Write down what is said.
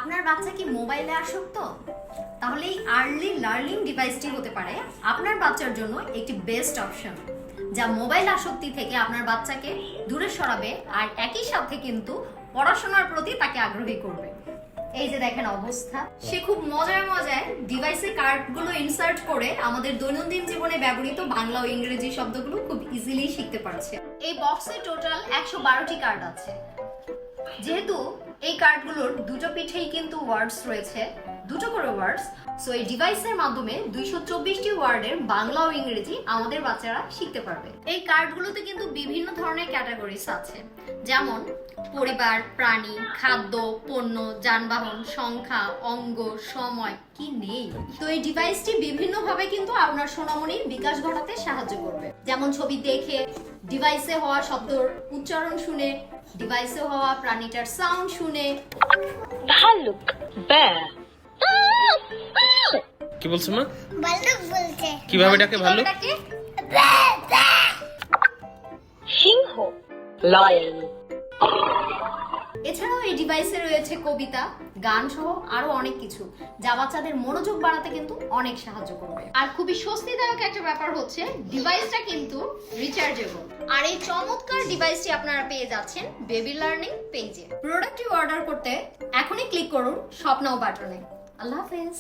আপনার বাচ্চা কি মোবাইলে আসক্ত? তাহলে এই আর্লি লার্নিং ডিভাইসটি হতে পারে আপনার বাচ্চার জন্য একটি বেস্ট অপশন, যা মোবাইল আসক্তি থেকে আপনার বাচ্চাকে দূরে সরাবে আর একই সাথে কিন্তু পড়াশোনার প্রতি তাকে আগ্রহী করবে। এই যে দেখেন অবস্থা, সে খুব মজায় মজায় ডিভাইসে কার্ডগুলো ইনসার্ট করে আমাদের দৈনন্দিন জীবনে ব্যবহৃত বাংলা ও ইংরেজি শব্দগুলো খুব ইজিলি শিখতে পারছে। এই বক্সে টোটাল 112টি কার্ড আছে। যেহেতু এই কার্ডগুলোর দুটো পিঠেই কিন্তু ওয়ার্ডস রয়েছে, দুটো করে ওয়ার্ডস, সো এই ডিভাইসের মাধ্যমে 224টি ওয়ার্ডের বাংলা ও ইংরেজি আমাদের বাচ্চারা শিখতে পারবে। এই কার্ডগুলোতে কিন্তু বিভিন্ন ধরনের ক্যাটাগরিজ আছে, যেমন পরিবার, প্রাণী, খাদ্য, পণ্য, যানবাহন, সংখ্যা, অঙ্গ, সময়, কি নেই। তো এই ডিভাইসটি বিভিন্নভাবে কিন্তু আপনার সোনামণির বিকাশ ঘটাতে সাহায্য করবে, যেমন ছবি দেখে, ডিভাইসে হওয়া শব্দর উচ্চারণ শুনে, ডিভাইসে হওয়া প্রাণীটার সাউন্ড শুনে। ভাল্লুক, bear. কি বলছো মা? ভাল্লুক বলছে। কিভাবে ডাকে ভাল্লুক? সিংহ, lion. এছাড়াও এই ডিভাইসে রয়েছে কবিতা, গান সহ আরো অনেক কিছু, যা বাচ্চাদের মনোযোগ বাড়াতে কিন্তু অনেক সাহায্য করবে। আর খুবই স্বস্তিদায়ক একটা ব্যাপার হচ্ছে ডিভাইসটা কিন্তু রিচার্জেবল। আর এই চমৎকার ডিভাইসটি আপনারা পেয়ে যাচ্ছেন বেবি লার্নিং পেজে। প্রোডাক্টটি অর্ডার করতে এখনই ক্লিক করুন শপ নাও বাটনে। আল্লাহ হাফেজ।